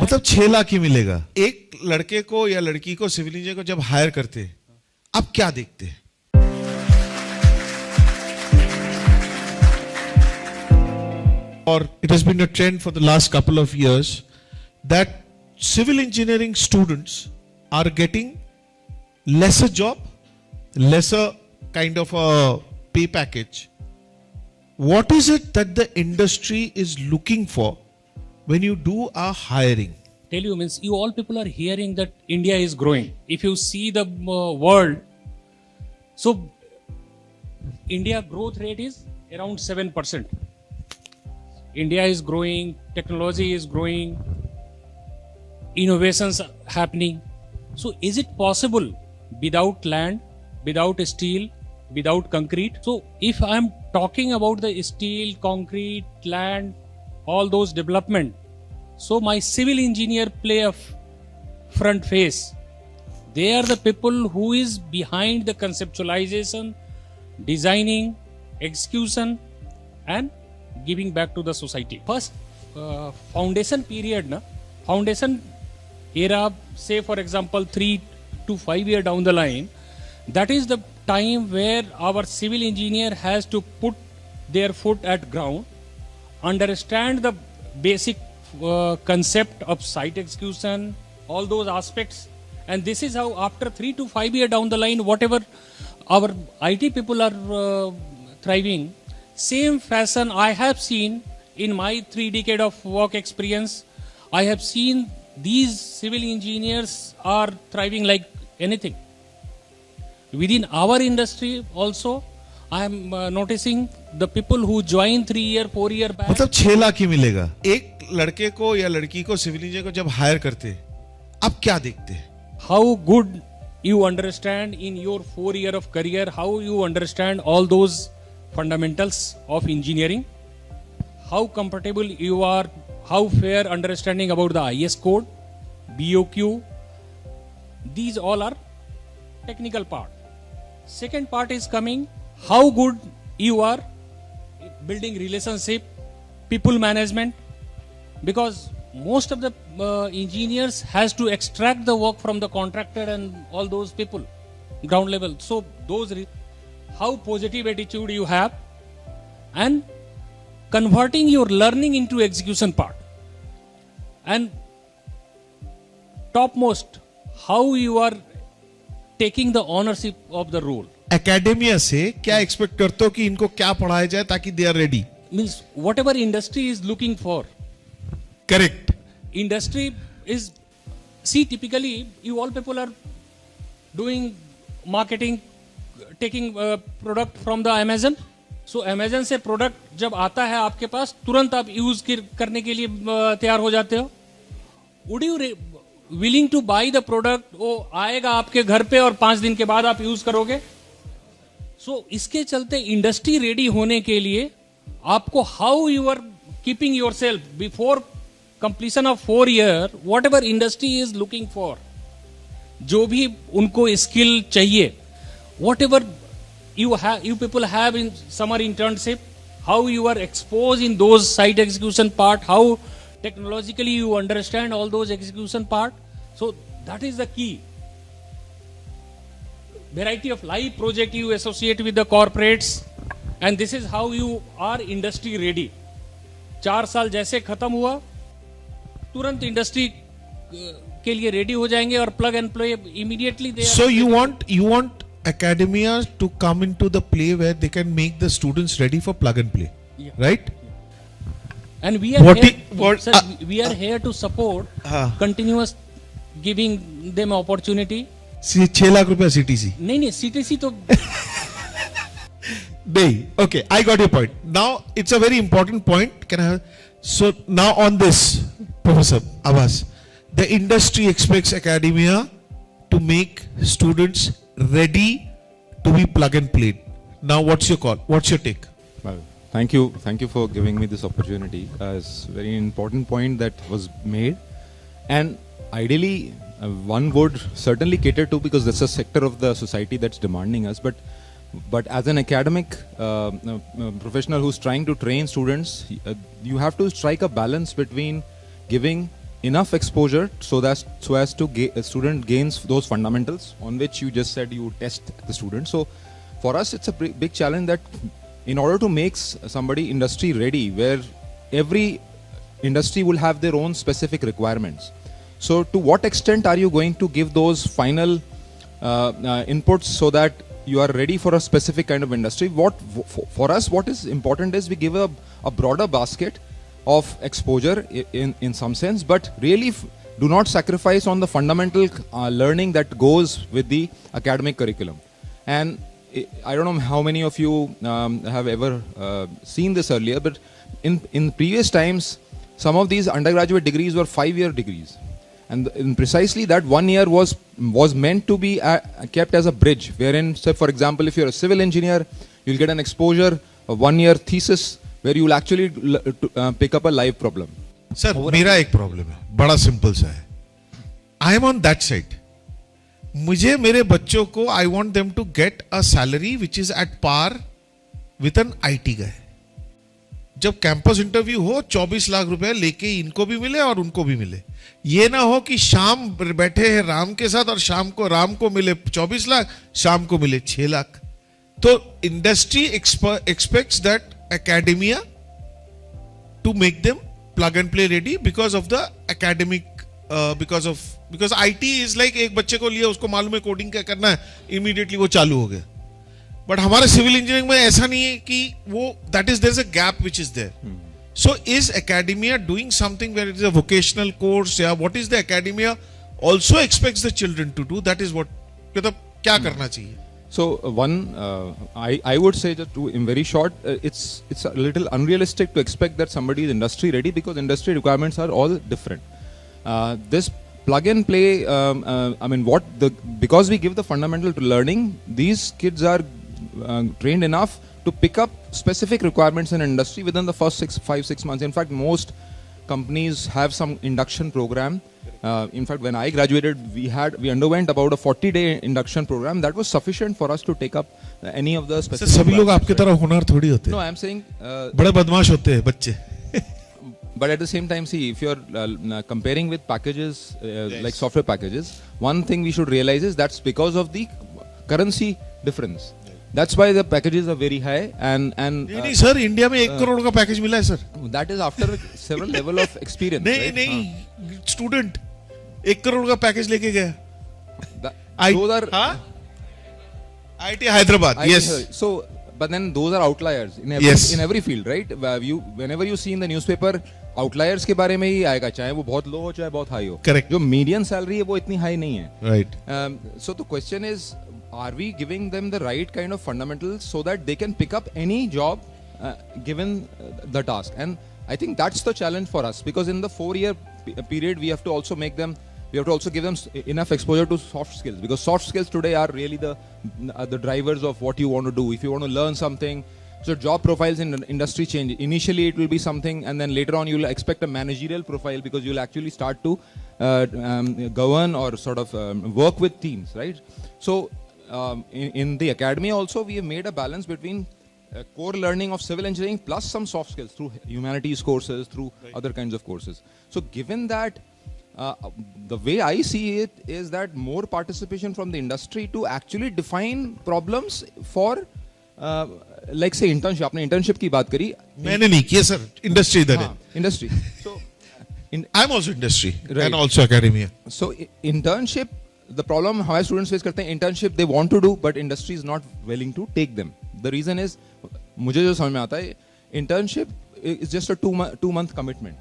मतलब 6 लाख ही मिलेगा। एक लड़के को या लड़की को सिविल इंजीनियर को जब हायर करते हैं, आप क्या देखते हैं? Or it has been a trend for the last couple of years that civil engineering students are getting lesser job, lesser kind of a pay package. What is it that the industry is looking for when you do a hiring? Tell you means you all people are hearing that India is growing. If you see the world, so India growth rate is around 7%. India is growing, technology is growing, innovations are happening. So is it possible without land, without steel, without concrete? So if I am talking about the steel, concrete, land, all those development, so my civil engineer play a front face. They are the people who is behind the conceptualization, designing, execution and giving back to the society. First foundation period, foundation era, say for example 3 to 5 years down the line, that is the time where our civil engineer has to put their foot at ground, understand the basic concept of site execution, all those aspects, and this is how after 3 to 5 years down the line, whatever our IT people are thriving, same fashion I have seen in my 3 decades of work experience. I have seen these civil engineers are thriving like anything. Within our industry also, I am noticing the people who join 3 year, 4 year back. मतलब 6 लाख ही मिलेगा। एक लड़के को या लड़की को civil engineer को जब हायर करते हैं, आप क्या देखते हैं? How good you understand in your 4 year of career, how you understand all those fundamentals of engineering, how comfortable you are, how fair understanding about the IS code, BOQ, these all are technical part. Second part is coming, how good you are building relationship, people management, because most of the engineers has to extract the work from the contractor and all those people, ground level. So those how positive attitude you have and converting your learning into execution part, and topmost how you are taking the ownership of the role. Academia से क्या expect करते हो कि इनको क्या पढ़ाया जाए ताकि they are ready? Means whatever industry is looking for. Correct. Industry is, see, typically you all people are doing marketing, taking product from the Amazon. So Amazon से product जब आता है आपके पास, तुरंत आप यूज करने के लिए तैयार हो जाते हो. Would you willing to buy the product? वो आएगा आपके घर पे और 5 दिन के बाद आप यूज करोगे. So इसके चलते इंडस्ट्री रेडी होने के लिए आपको how you are keeping yourself before completion of 4 year, whatever industry is looking for, जो भी उनको skill चाहिए, whatever you people have in summer internship, how you are exposed in those site execution part, how technologically you understand all those execution part. So that is the key. Variety of live project you associate with the corporates, and this is how you are industry ready. 4 साल जैसे खत्म हुआ, तुरंत industry के लिए ready हो जाएंगे और plug and play immediately they are. So you want academia to come into the play where they can make the students ready for plug and play, Yeah. right? And we are What here, i- what- sir, we are here to support continuous giving them opportunity. 6 lakh रुपया CTC नहीं CTC तो नहीं. Okay, I got your point. Now it's a very important point. Can I have, so now on this, Professor Abbas, the industry expects academia to make students ready to be plug and play. Now what's your call? What's your take? Well, thank you for giving me this opportunity. It's a very important point that was made, and ideally one would certainly cater to, because that's a sector of the society that's demanding us, but as an academic professional who's trying to train students, you have to strike a balance between giving enough exposure so as to a student gains those fundamentals on which you just said you test the student. So for us, it's a big challenge that in order to make somebody industry ready, where every industry will have their own specific requirements. So to what extent are you going to give those final inputs so that you are ready for a specific kind of industry? For us, what is important is we give a broader basket of exposure in some sense, but really do not sacrifice on the fundamental learning that goes with the academic curriculum. And I don't know how many of you have ever seen this earlier, but in previous times, some of these undergraduate degrees were 5-year degrees. And precisely that 1 year was meant to be kept as a bridge, wherein, say, for example, if you're a civil engineer, you'll get an exposure, a 1-year thesis, where you'll actually pick up a live problem. Sir मेरा एक problem है, बड़ा simple सा है. I am on that side. मुझे मेरे बच्चों को I want them to get a salary which is at par with an IT guy. जब कैंपस इंटरव्यू हो 24 लाख रुपए लेके इनको भी मिले और उनको भी मिले. ये ना हो कि शाम बैठे हैं राम के साथ और शाम को राम को मिले 24 लाख, शाम को मिले 6 लाख. तो industry aspects that academia to make them plug and play ready because of the academic because IT is like एक बच्चे को लिया, उसको मालूम है कोडिंग क्या करना है, immediately वो चालू हो गया. बट हमारे सिविल इंजीनियरिंग में ऐसा नहीं है कि वो that is there's a gap which is there. So is academia doing something where it is a vocational course या what is the academia also expects the children to do? That is what मतलब क्या करना चाहिए? So I would say that in very short, it's a little unrealistic to expect that somebody is industry ready because industry requirements are all different. This plug and play, because we give the fundamental to learning, these kids are trained enough to pick up specific requirements in industry within the first 5-6 months. In fact, most companies have some induction program. In fact, when I graduated, we underwent about a 40-day induction program that was sufficient for us to take up any of the specific. सभी लोग आपके तरह होनहार थोड़ी होते हैं. No, I'm saying बड़े बदमाश होते हैं बच्चे. But at the same time, see, if you're comparing with packages like software packages, one thing we should realize is that's because of the currency difference. That's why the packages are very high and नहीं sir, India में 1 करोड़ का package मिला है sir. That is after several level of experience. नहीं student 1 crore का package लेके गया. Those are IIT Hyderabad. Yes. So, but then those are outliers in every field, right? Whenever you see in the newspaper, outliers के बारे में ही आएगा, चाहे वो बहुत लो हो चाहे बहुत हाई हो. Correct. जो median salary है वो इतनी हाई नहीं है. Right. So the question is, are we giving them the right kind of fundamentals so that they can pick up any job given the task? And I think that's the challenge for us, because in the 4-year period we have to also give them enough exposure to soft skills, because soft skills today are really the drivers of what you want to do. If you want to learn something, so job profiles in industry change. Initially it will be something, and then later on you will expect a managerial profile, because you will actually start to govern or sort of work with teams, right? So in the academy also we have made a balance between core learning of civil engineering plus some soft skills through humanities courses, through other kinds of courses. So given that, the way I see it is that more participation from the industry to actually define problems for like say internship. आपने internship की बात करी. मैंने नहीं किया sir, industry इधर है. Industry. So I'm also industry right. and also academia. So internship, the problem हमारे students face करते हैं, internship they want to do but industry is not willing to take them. The reason is, मुझे जो समझ में आता है, internship is just a 2-month commitment.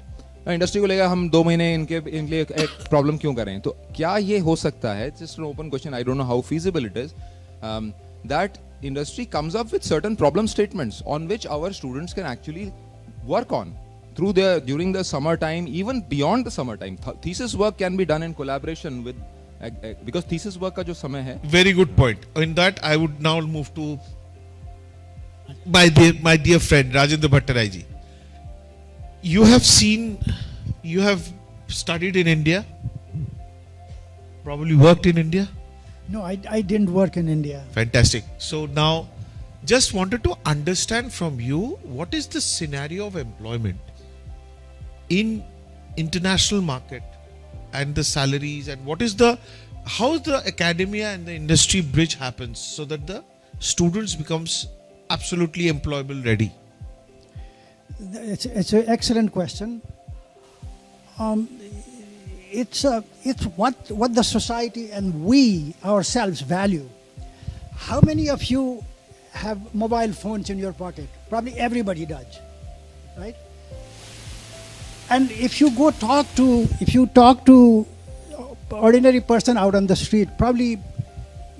Industry को लेगा हम 2 महीने इनके लिए एक प्रॉब्लम क्यों कर रहे हैं. तो क्या ये हो सकता है, just an open question, I don't know how feasible it is, that industry comes up with certain problem statements on which our students can actually work on during the summer time, even beyond the summer time. Thesis work can be done in collaboration with because thesis work का जो समय है. Very good point. In that I would now move to my dear friend Rajendra Bhattarai ji. You have studied in India, probably worked in India. No, I didn't work in India. Fantastic. So now, just wanted to understand from you, what is the scenario of employment in international market and the salaries, and what is the how the academia and the industry bridge happens so that the students becomes absolutely employable ready? It's an excellent question. It's what the society and we ourselves value. How many of you have mobile phones in your pocket? Probably everybody does, right? And if you talk to ordinary person out on the street, probably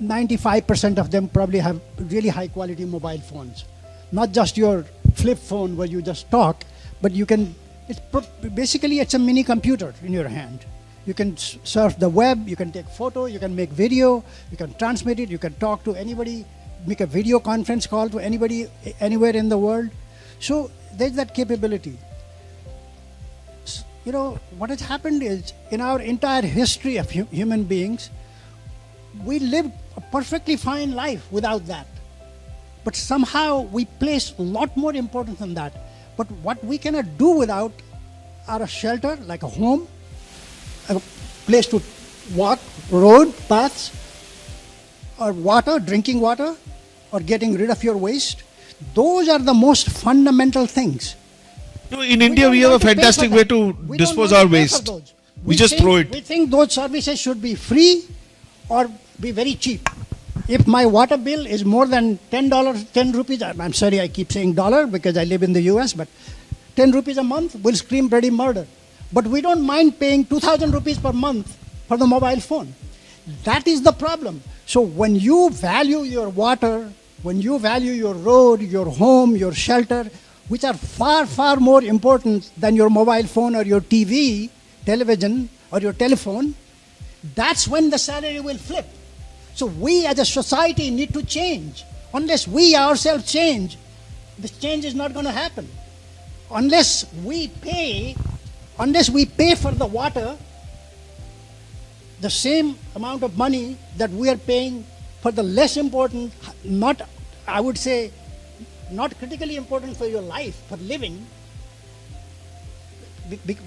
95% of them probably have really high quality mobile phones. Not just your flip phone where you just talk, but you can, basically it's a mini computer in your hand. You can surf the web, you can take photo, you can make video, you can transmit it, you can talk to anybody, make a video conference call to anybody anywhere in the world. So there's that capability. You know, what has happened is in our entire history of human beings, we lived a perfectly fine life without that. But somehow we place a lot more importance on that. But what we cannot do without are a shelter, like a home, a place to walk, road, paths, or water, drinking water, or getting rid of your waste. Those are the most fundamental things. No, in India, we have a fantastic way to dispose our waste. We just throw it. We think those services should be free or be very cheap. If my water bill is more than $10, 10 rupees, I'm sorry I keep saying dollar because I live in the US, but 10 rupees a month will scream bloody murder. But we don't mind paying 2,000 rupees per month for the mobile phone. That is the problem. So when you value your water, when you value your road, your home, your shelter, which are far, far more important than your mobile phone or your TV, television, or your telephone, that's when the salary will flip. So we as a society need to change. Unless we ourselves change, this change is not going to happen. Unless we pay for the water the same amount of money that we are paying for the less important, not, I would say, not critically important for your life, for living,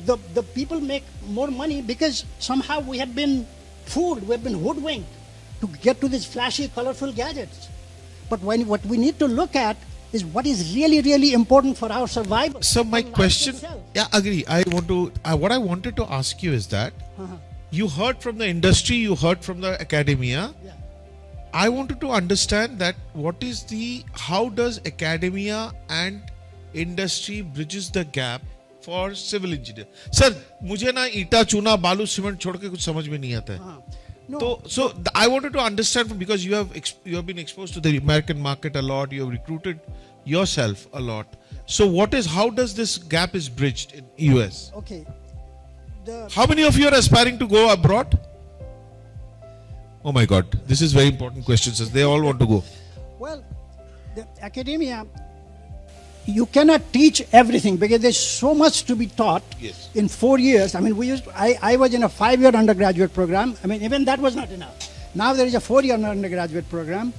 the people make more money because somehow we have been fooled, we have been hoodwinked to get to these flashy, colorful gadgets. But what we need to look at is what is really, really important for our survival. So my for life question, itself. yeah, agree. What I wanted to ask you is that you heard from the industry, you heard from the academia. Yeah. I wanted to understand that how does academia and industry bridges the gap for civil engineer? Sir, मुझे ना ईटा चूना बालू cement छोड़ के कुछ समझ में नहीं आता है. No. So I wanted to understand because you have been exposed to the American market a lot. You have recruited yourself a lot. So how does this gap is bridged in US? Okay. How many of you are aspiring to go abroad? Oh my God, this is very important question, sir. They all want to go. Well, the academia, you cannot teach everything because there's so much to be taught Yes. in 4 years. I mean, I was in a 5-year undergraduate program. I mean, even that was not enough. Now there is a 4-year undergraduate program.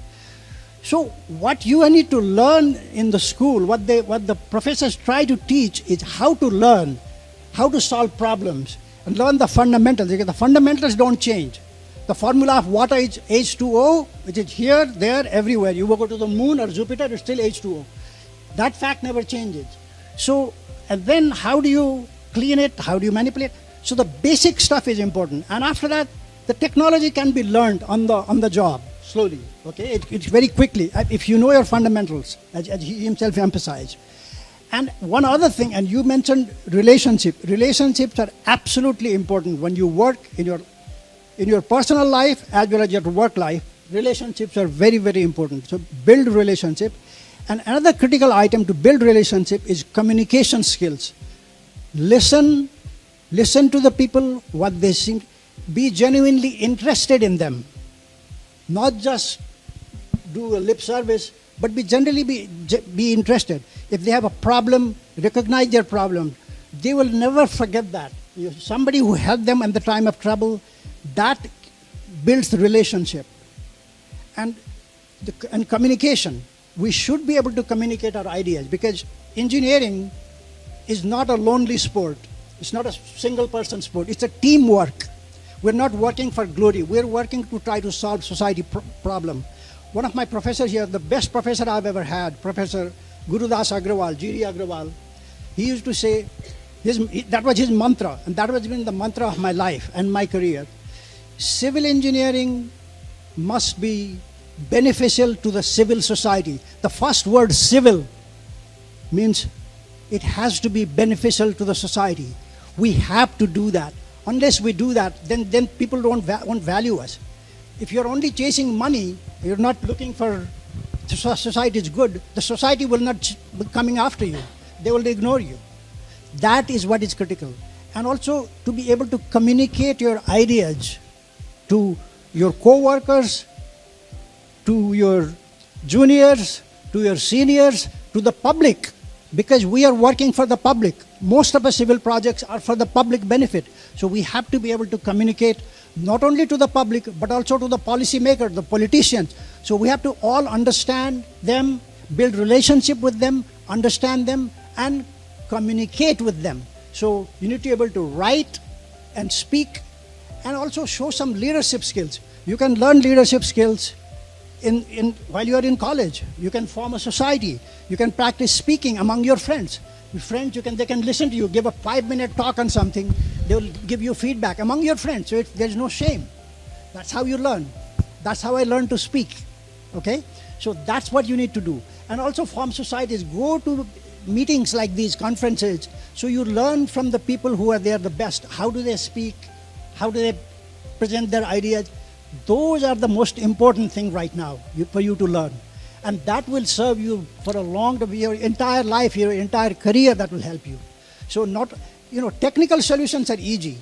So what you need to learn in the school, what the professors try to teach is how to learn, how to solve problems, and learn the fundamentals, because the fundamentals don't change. The formula of water is H2O, which is here, there, everywhere. You go to the moon or Jupiter, it's still H2O. That fact never changes. So, and then how do you clean it? How do you manipulate? So the basic stuff is important. And after that, the technology can be learned on the job, slowly. Okay, it's very quickly, if you know your fundamentals, as he himself emphasized. And one other thing, and you mentioned relationship. Relationships are absolutely important when you work in your personal life as well as your work life. Relationships are very, very important. So build relationship. And another critical item to build relationship is communication skills. Listen to the people, what they think. Be genuinely interested in them. Not just do a lip service, but generally be interested. If they have a problem, recognize their problem. They will never forget that. Somebody who helped them in the time of trouble, that builds the relationship. And communication. We should be able to communicate our ideas because engineering is not a lonely sport. It's not a single person sport. It's a teamwork. We're not working for glory. We're working to try to solve society problem. One of my professors here, the best professor I've ever had, Professor Gurudas Agrawal, G.D. Agrawal, he used to say, that was his mantra, and that has been the mantra of my life and my career. Civil engineering must be beneficial to the civil society. The first word civil means it has to be beneficial to the society. We have to do that. Unless we do that, then people won't value us. If you're only chasing money, you're not looking for society's good, the society will not be coming after you. They will ignore you. That is what is critical. And also to be able to communicate your ideas to your co-workers, to your juniors, to your seniors, to the public, because we are working for the public. Most of the civil projects are for the public benefit. So we have to be able to communicate not only to the public, but also to the policymakers, the politicians. So we have to all understand them, build relationship with them, understand them, and communicate with them. So you need to be able to write and speak and also show some leadership skills. You can learn leadership skills while you are in college. You can form a society. You can practice speaking among your friends. Your friends, they can listen to you, give a 5-minute talk on something. They will give you feedback among your friends. So there's no shame. That's how you learn. That's how I learned to speak. Okay? So that's what you need to do. And also form societies. Go to meetings like these, conferences. So you learn from the people who are there the best. How do they speak? How do they present their ideas? Those are the most important thing right now for you to learn. And that will serve you for your entire life, your entire career, that will help you. So technical solutions are easy.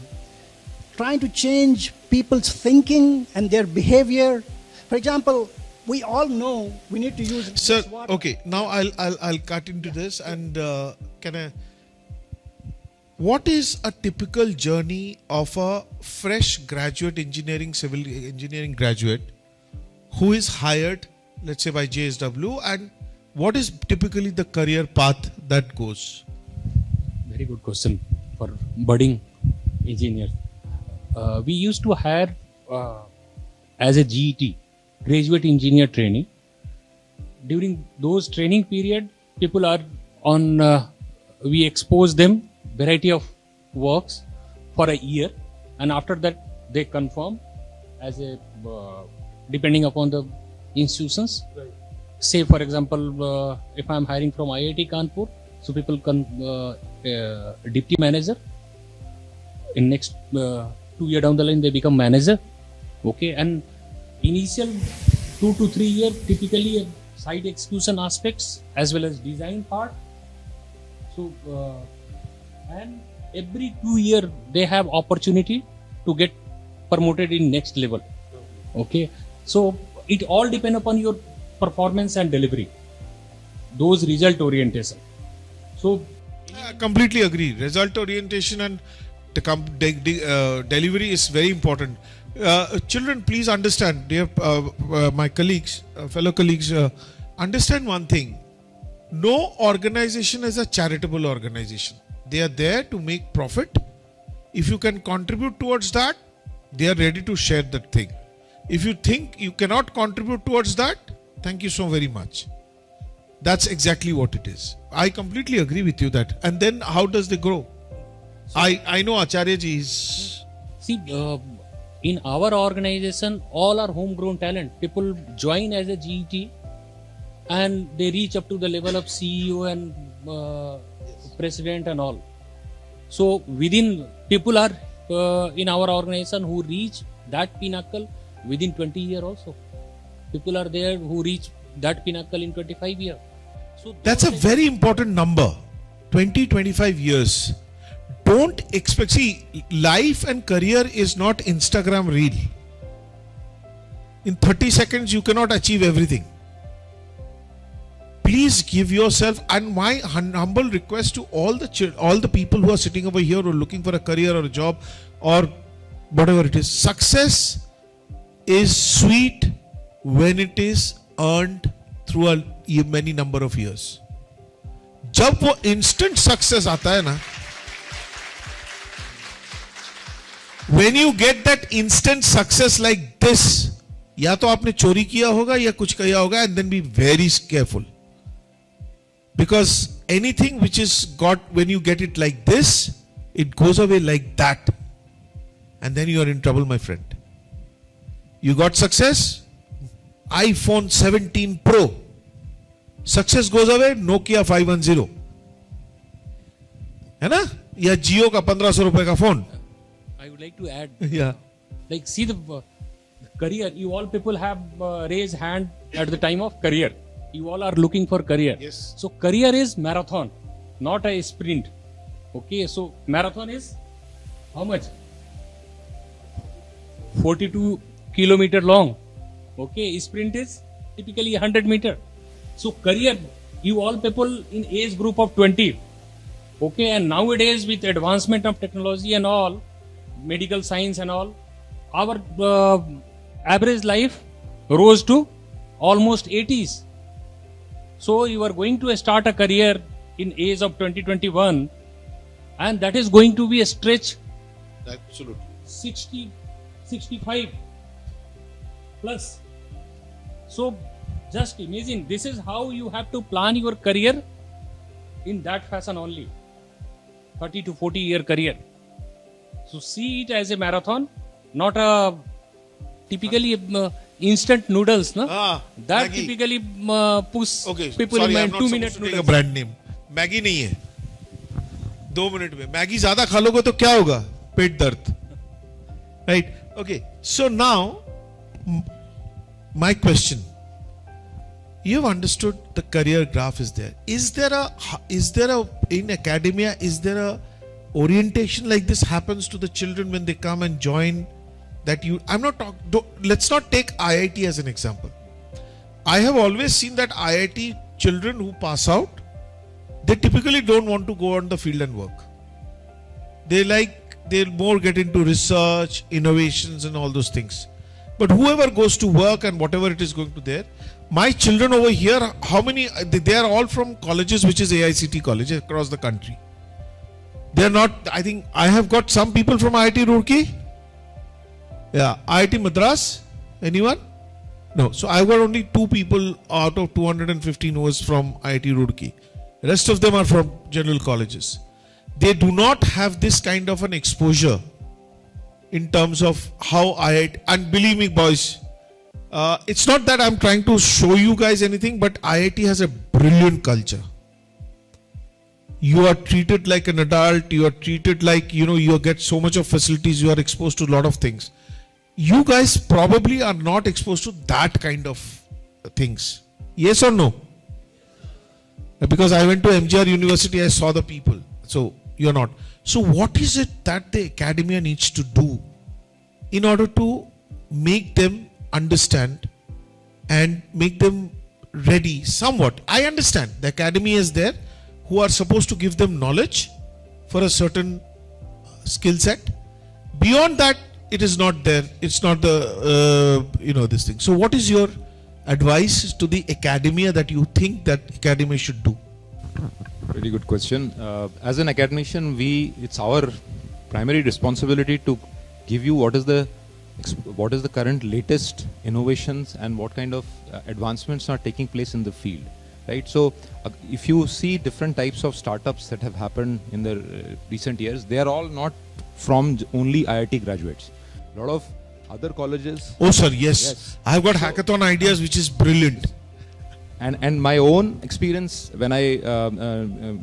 Trying to change people's thinking and their behavior. For example, we all know we need to use Sir, water. okay, now I'll cut into this and what is a typical journey of a fresh graduate civil engineering graduate who is hired, let's say by JSW, and what is typically the career path that goes? Very good question for budding engineers. We used to hire as a GET, graduate engineer training. During those training period, people are on, we expose them variety of works for a year, and after that they confirm as a, depending upon the institutions. Right. Say for example, if I am hiring from IIT Kanpur, so people can deputy manager. In next 2 years down the line, they become manager. Okay, and initial 2 to 3 years, typically site execution aspects as well as design part. So and every 2 years they have opportunity to get promoted in next level. Okay, so it all depend upon your performance and delivery, those result orientation. So I completely agree. Result orientation and delivery is very important. Children, please understand, dear my colleagues, fellow colleagues, understand one thing. No organization is a charitable organization. They are there to make profit. If you can contribute towards that, they are ready to share that thing. If you think you cannot contribute towards that, thank you so very much. That's exactly what it is. I completely agree with you that. And then how does they grow? So, I know Acharya ji is... See, in our organization, all are homegrown talent. People join as a GET and they reach up to the level of CEO and president and all. So within, people are in our organization who reach that pinnacle within 20 years also. People are there who reach that pinnacle in 25 years. So that's a very important number. 20-25 years. Don't expect, see, life and career is not Instagram reel. In 30 seconds you cannot achieve everything. Please give yourself, and my humble request to all the people who are sitting over here or looking for a career or a job or whatever it is, success is sweet when it is earned through a many number of years. जब वो instant success आता है ना, when you get that instant success like this, या तो आपने चोरी किया होगा या कुछ किया होगा, and then be very careful. Because anything which is got, when you get it like this, it goes away like that. And then you are in trouble, my friend. You got success, iPhone 17 Pro. Success goes away, Nokia 510. है ना? या जियो का 1500 रुपए का phone. I would like to add, Yeah. like, see the career. You all people have raised hand at the time of career. You all are looking for career. Yes. So career is marathon, not a sprint. Okay. So marathon is how much? 42 kilometer long. Okay. Sprint is typically 100 meter. So career, you all people in age group of 20. Okay. And nowadays with advancement of technology and all, medical science and all, our average life rose to almost 80s. So you are going to start a career in age of 2021, and that is going to be a stretch Absolutely. 60, 65 plus. So just imagine, this is how you have to plan your career in that fashion only. 30 to 40 year career. So see it as a marathon, not a typically instant noodles, no? That Maggi. typically push Okay, people sorry, in I'm mind not 2 supposed minute to take a noodles. brand name. Maggi नहीं है. 2 minute में Maggi ज्यादा खा लोगे तो क्या होगा? पेट दर्द. Right? Okay. So now, my question. You've understood the career graph is there. Is there a in academia, is there a orientation like this happens to the children when they come and join? That you, I'm not talking, let's not take IIT as an example. I have always seen that IIT children who pass out, they typically don't want to go on the field and work. They'll more get into research, innovations and all those things. But whoever goes to work and whatever it is going to there, my children over here, how many, they are all from colleges which is AICT colleges across the country. They are not, I think, I have got some people from IIT Roorkee. Yeah, IIT Madras, anyone? No, so I've got only 2 people out of 215 who is from IIT Roorkee. Rest of them are from general colleges. They do not have this kind of an exposure in terms of how IIT, and believe me boys, it's not that I'm trying to show you guys anything, but IIT has a brilliant culture. You are treated like an adult, you are treated like, you get so much of facilities, you are exposed to a lot of things. You guys probably are not exposed to that kind of things. Yes or no? Because I went to MGR University, I saw the people. So you're not. So what is it that the academia needs to do in order to make them understand and make them ready somewhat? I understand the academy is there who are supposed to give them knowledge for a certain skill set. Beyond that, it is not there. It's not the, this thing. So what is your advice to the academia that you think that academia should do? Very good question. As an academician, it's our primary responsibility to give you what is the current latest innovations and what kind of advancements are taking place in the field, right? So if you see different types of startups that have happened in the recent years, they are all not from only IIT graduates. A lot of other colleges. Oh sir, yes. I have got hackathon ideas which is brilliant. And my own experience when I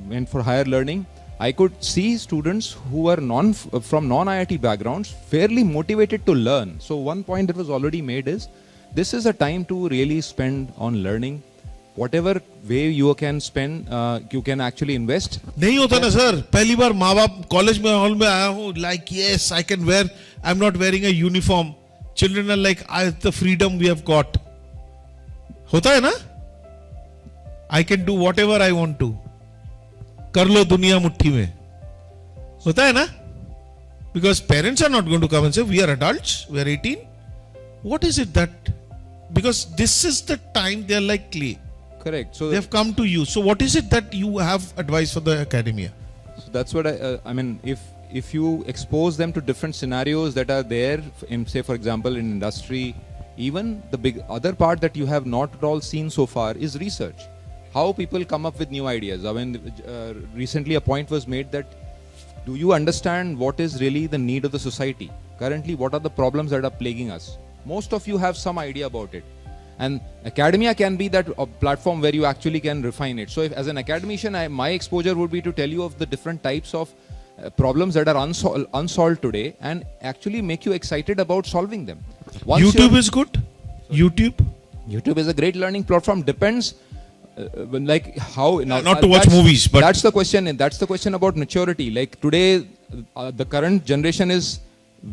went for higher learning, I could see students who were from non-IIT backgrounds fairly motivated to learn. So one point that was already made is, this is a time to really spend on learning. Whatever way you can spend, you can actually invest. नहीं होता ना sir. पहली बार माँ बाप college में hall में आया हूँ. Like yes, I can wear. I'm not wearing a uniform. Children are like, the freedom we have got. होता है ना? I can do whatever I want to. कर लो दुनिया मुट्ठी में. होता है ना? Because parents are not going to come and say, we are adults, we are 18. What is it that? Because this is the time they are like clay. Correct. So They have come to you. So what is it that you have advice for the academia? So that's what I mean. If if you expose them to different scenarios that are there in, say for example, in industry, even the big other part that you have not at all seen so far is research. How people come up with new ideas. I mean, recently a point was made that do you understand what is really the need of the society? Currently, what are the problems that are plaguing us? Most of you have some idea about it. And academia can be that platform where you actually can refine it. So if, as an academician, my exposure would be to tell you of the different types of problems that are unsolved today and actually make you excited about solving them. Once YouTube is good. YouTube is a great learning platform. Depends like how not to watch movies, but that's the question. That's the question about maturity. Like today, the current generation is,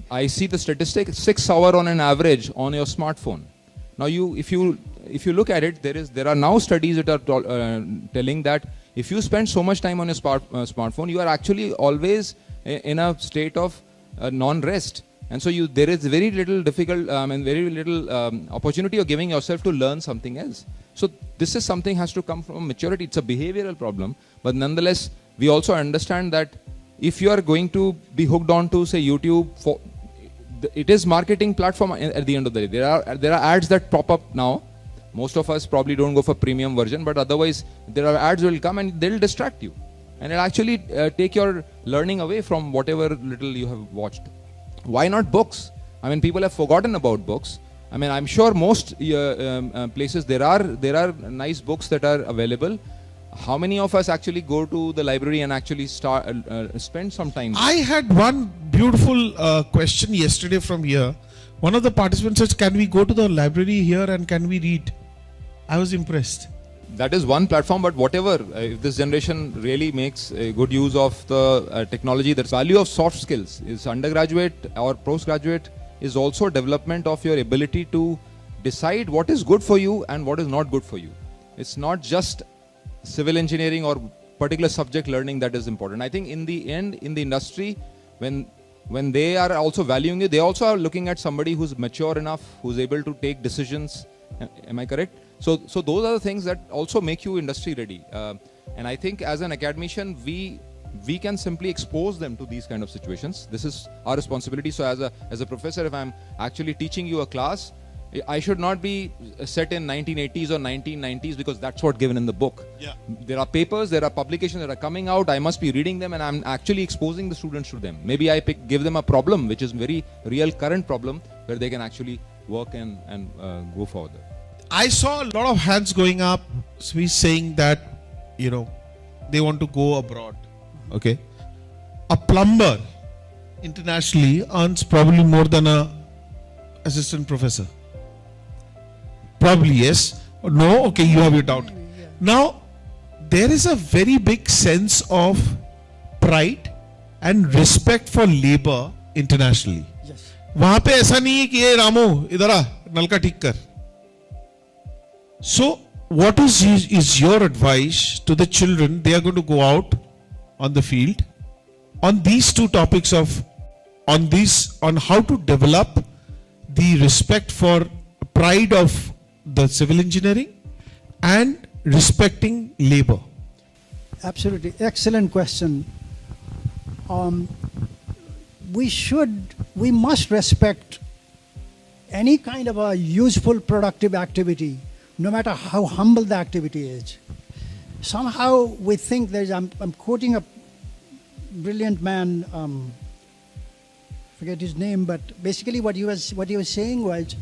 I see the statistic, 6 hours on an average on your smartphone. Now if you look at it, there are now studies that are telling that if you spend so much time on your smartphone, you are actually always in a state of non-rest, and so there is very little opportunity of giving yourself to learn something else. So this is something has to come from maturity. It's a behavioral problem, but nonetheless, we also understand that if you are going to be hooked on to say YouTube, it is marketing platform at the end of the day. There are ads that pop up now. Most of us probably don't go for premium version, but otherwise there are ads will come and they'll distract you, and it'll actually take your learning away from whatever little you have watched. Why not books? I mean, people have forgotten about books. I mean, I'm sure most places there are nice books that are available. How many of us actually go to the library and actually spend some time? I had one beautiful question yesterday from here. One of the participants said, can we go to the library here and can we read? I was impressed. That is one platform, but whatever, if this generation really makes a good use of the technology, the value of soft skills is undergraduate or postgraduate is also development of your ability to decide what is good for you and what is not good for you. It's not just civil engineering or particular subject learning that is important. I think in the end, in the industry, when they are also valuing you, they also are looking at somebody who's mature enough, who's able to take decisions. Am I correct? So those are the things that also make you industry ready. And I think as an academician, we can simply expose them to these kind of situations. This is our responsibility. So as a professor, if I'm actually teaching you a class, I should not be set in 1980s or 1990s because that's what's given in the book. Yeah. There are papers, there are publications that are coming out. I must be reading them and I'm actually exposing the students to them. Maybe I give them a problem, which is very real current problem where they can actually work and go further. I saw a lot of hands going up. So he's saying that, they want to go abroad. Okay. A plumber internationally earns probably more than a assistant professor. Probably yes. Or no? Okay, you have your doubt. Now, there is a very big sense of pride and respect for labor internationally. Yes. वहां पे ऐसा नहीं है कि ये रामो इधर आ नलका ठीक कर. So, what is your advice to the children? They are going to go out on the field on these two topics on how to develop the respect for pride of the civil engineering and respecting labor. Absolutely. Excellent question. We must respect any kind of a useful, productive activity, no matter how humble the activity is. Somehow we think I'm quoting a brilliant man, forget his name, but basically what he was saying was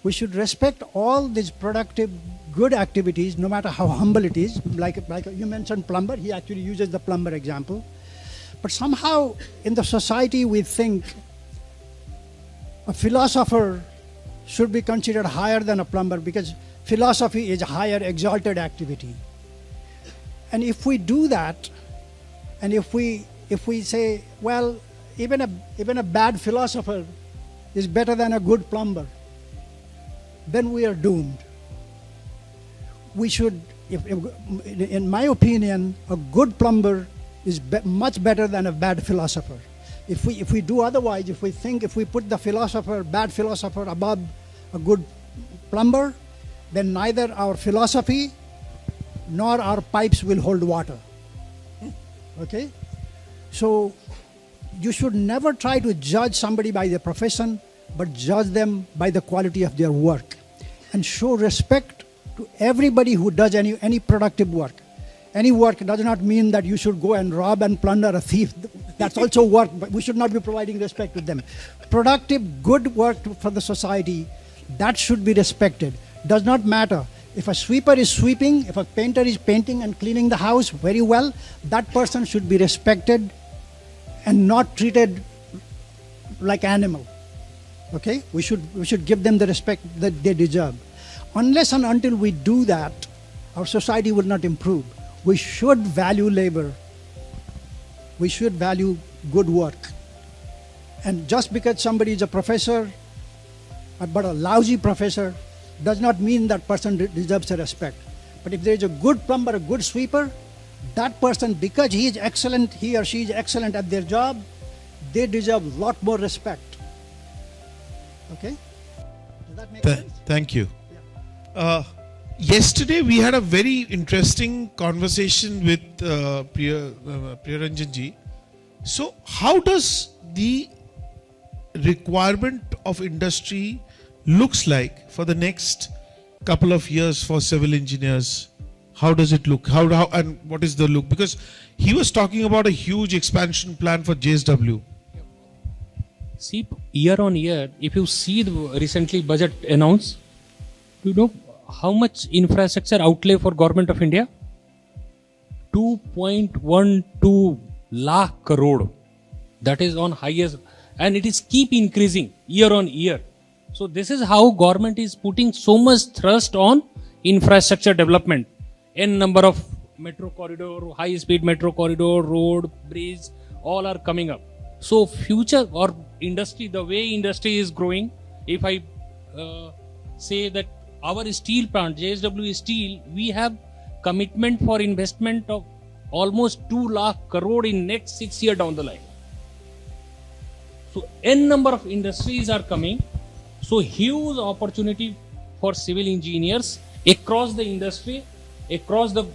we should respect all these productive, good activities, no matter how humble it is. Like you mentioned plumber, he actually uses the plumber example. But somehow in the society we think a philosopher should be considered higher than a plumber because philosophy is a higher exalted activity. And if we do that, and if we say, well, even a bad philosopher is better than a good plumber, then we are doomed. We should, in my opinion, a good plumber is much better than a bad philosopher. If we do otherwise, if we put the bad philosopher above a good plumber, then neither our philosophy nor our pipes will hold water. Okay? So you should never try to judge somebody by their profession, but judge them by the quality of their work. And show respect to everybody who does any productive work. Any work does not mean that you should go and rob and plunder a thief. That's also work, but we should not be providing respect to them. Productive, good work for the society, that should be respected. Does not matter. If a sweeper is sweeping, if a painter is painting and cleaning the house very well, that person should be respected and not treated like animal. Okay? We should give them the respect that they deserve. Unless and until we do that, our society will not improve. We should value labor. We should value good work. And just because somebody is a professor, but a lousy professor, does not mean that person deserves a respect. But if there is a good plumber, a good sweeper, that person, because he is excellent, he or she is excellent at their job, they deserve a lot more respect. Okay? Does that make sense? Thank you. Yesterday we had a very interesting conversation with Priyaranjan ji. So how does the requirement of industry looks like for the next couple of years for civil engineers? How does it look? How and what is the look? Because he was talking about a huge expansion plan for JSW. See, year on year, if you see the recently budget announced, you know how much infrastructure outlay for Government of India? 2.12 lakh crore. That is on highest, and it is keep increasing year on year. So this is how government is putting so much thrust on infrastructure development. N number of metro corridor, high speed metro corridor, road, bridge, all are coming up. So future or industry, the way industry is growing, if I say that our steel plant, JSW Steel, we have commitment for investment of almost 2 lakh crore in next 6 years down the line. So N number of industries are coming. So huge opportunity for civil engineers across the industry, across the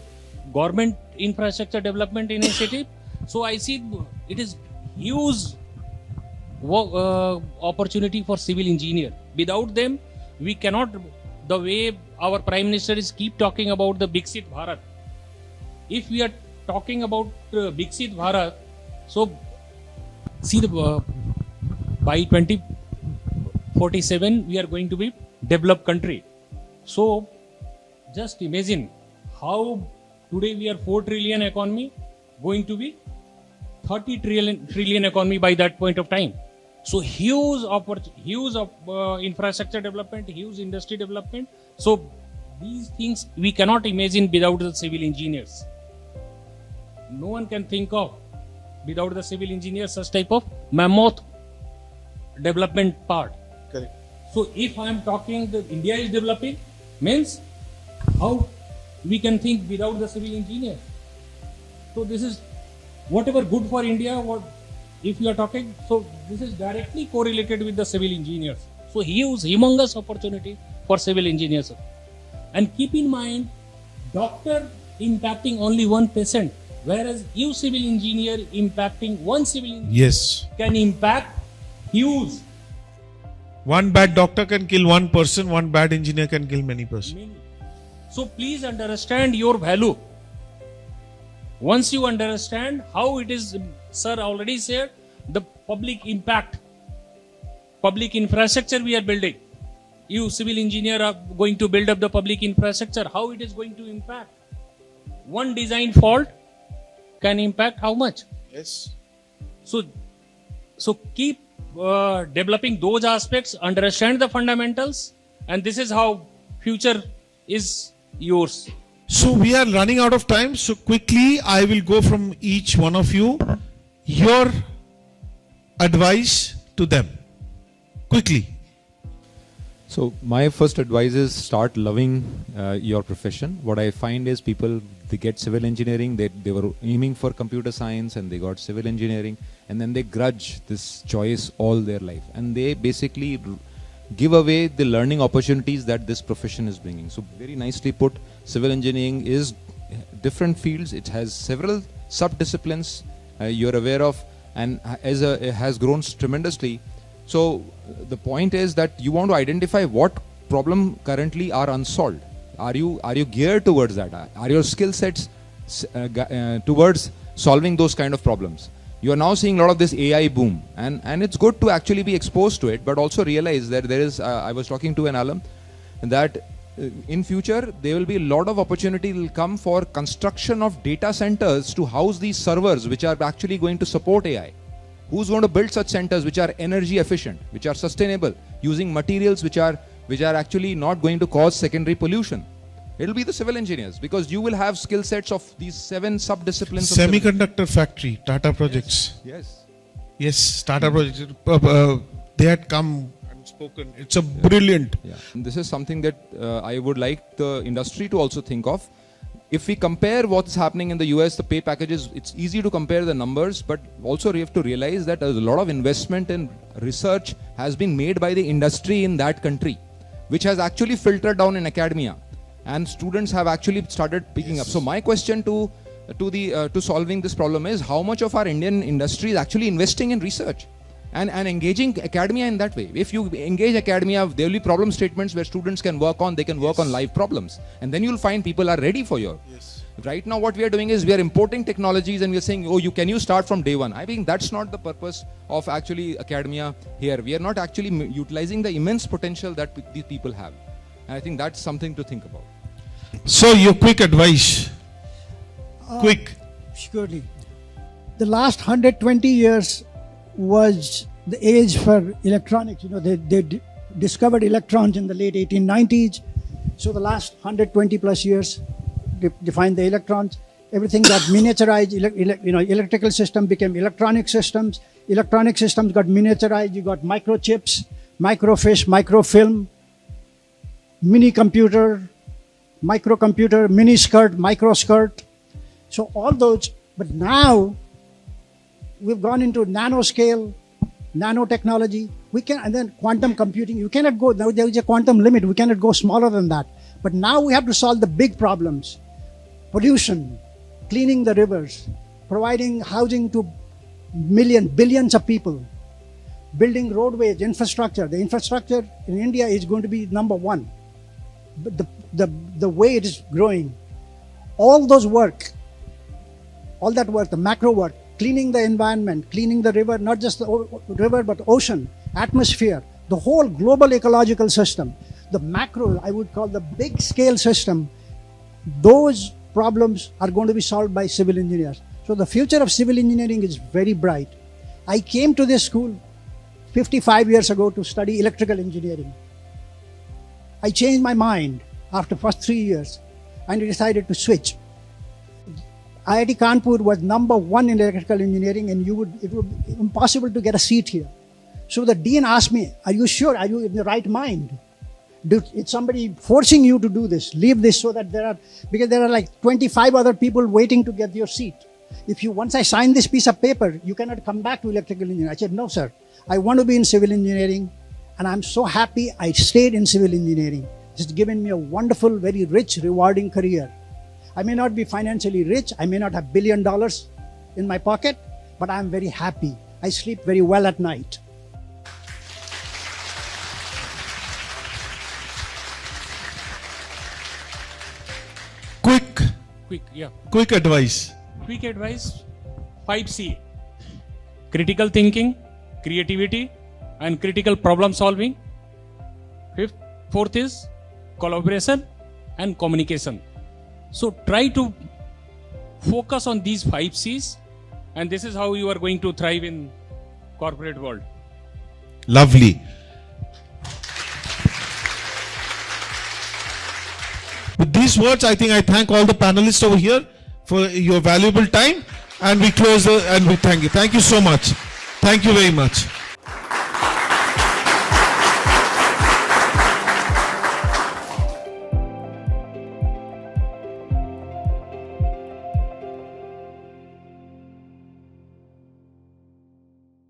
government infrastructure development initiative. So I see it is huge opportunity for civil engineer. Without them, we cannot, the way our Prime Minister is keep talking about the Viksit Bharat. If we are talking about Viksit Bharat, so see the by 2047 we are going to be developed country. So just imagine how today we are 4 trillion economy, going to be 30 trillion economy by that point of time. So huge infrastructure development, huge industry development. So these things we cannot imagine without the civil engineers. No one can think of without the civil engineers such type of mammoth development part. Correct. So if I am talking that India is developing, means how we can think without the civil engineers. So this is whatever good for India, what if you are talking, so this is directly correlated with the civil engineers. So huge, humongous opportunity for civil engineers. And keep in mind, doctor impacting only one patient, whereas you civil engineer impacting one civil engineer Yes. can impact huge. One bad doctor can kill one person, one bad engineer can kill many persons. Many. So please understand your value. Once you understand how it is, sir already said, the public impact, public infrastructure we are building. You civil engineer are going to build up the public infrastructure. How it is going to impact? One design fault can impact how much? Yes. So keep developing those aspects, understand the fundamentals, and this is how future is yours. So we are running out of time. So quickly, I will go from each one of you. Your advice to them. Quickly. So my first advice is start loving your profession. What I find is people, they get civil engineering, they were aiming for computer science and they got civil engineering, and then they grudge this choice all their life. And they basically give away the learning opportunities that this profession is bringing. So very nicely put, civil engineering is different fields. It has several sub-disciplines. You're aware of and has grown tremendously. So the point is that you want to identify what problem currently are unsolved. Are you geared towards that? Are your skill sets towards solving those kind of problems? You are now seeing a lot of this AI boom, and it's good to actually be exposed to it, but also realize that there is, I was talking to an alum, that in future there will be a lot of opportunity will come for construction of data centers to house these servers which are actually going to support AI. Who's going to build such centers which are energy efficient, which are sustainable, using materials which are actually not going to cause secondary pollution? It'll be the civil engineers, because you will have skill sets of these 7 sub-disciplines. Semiconductor factory, Tata Projects. Yes, Tata Projects. They had come and spoken. It's a brilliant. Yeah. And this is something that I would like the industry to also think of. If we compare what's happening in the US, the pay packages, it's easy to compare the numbers, but also we have to realize that a lot of investment in research has been made by the industry in that country, which has actually filtered down in academia, and students have actually started picking up. So my question to solving this problem is, how much of our Indian industry is actually investing in research and engaging academia in that way? If you engage academia, there will be problem statements where students can work on, they can work on live problems, and then you'll find people are ready for your. Right now what we are doing is we are importing technologies and we are saying, oh, can you start from day one? I think that's not the purpose of actually academia here. We are not actually utilizing the immense potential that these people have. And I think that's something to think about. So your quick advice. Quick. Surely. The last 120 years was the age for electronics. You know, they discovered electrons in the late 1890s. So the last 120 plus years defined the electrons. Everything got miniaturized. Electrical system became electronic systems. Electronic systems got miniaturized. You got microchips, microfiche, microfilm, mini computer, microcomputer, mini skirt, micro skirt. So all those, but now we've gone into nanoscale, nanotechnology. And then quantum computing. You cannot go, now there is a quantum limit. We cannot go smaller than that. But now we have to solve the big problems. Pollution, cleaning the rivers, providing housing to billions of people, building roadways, infrastructure. The infrastructure in India is going to be number one. But the way it is growing, all that work, the macro work, cleaning the environment, cleaning the river, not just the river, but ocean, atmosphere, the whole global ecological system, the macro, I would call the big scale system, those problems are going to be solved by civil engineers. So the future of civil engineering is very bright. I came to this school 55 years ago to study electrical engineering. I changed my mind after first 3 years and decided to switch. IIT Kanpur was number 1 in electrical engineering, and it would be impossible to get a seat here. So the dean asked me, are you sure? Are you in the right mind? It's somebody forcing you to do this. Leave this so that because there are like 25 other people waiting to get your seat. Once I sign this piece of paper, you cannot come back to electrical engineering. I said, no, sir. I want to be in civil engineering, and I'm so happy I stayed in civil engineering. It's given me a wonderful, very rich, rewarding career. I may not be financially rich. I may not have $1 billion in my pocket, but I'm very happy. I sleep very well at night. Quick advice. Quick advice, 5C. Critical thinking, creativity, and critical problem solving. Fourth is collaboration and communication. So try to focus on these 5 C's, and this is how you are going to thrive in corporate world. Lovely. With these words, I think I thank all the panelists over here for your valuable time, and we close and we thank you. Thank you so much. Thank you very much.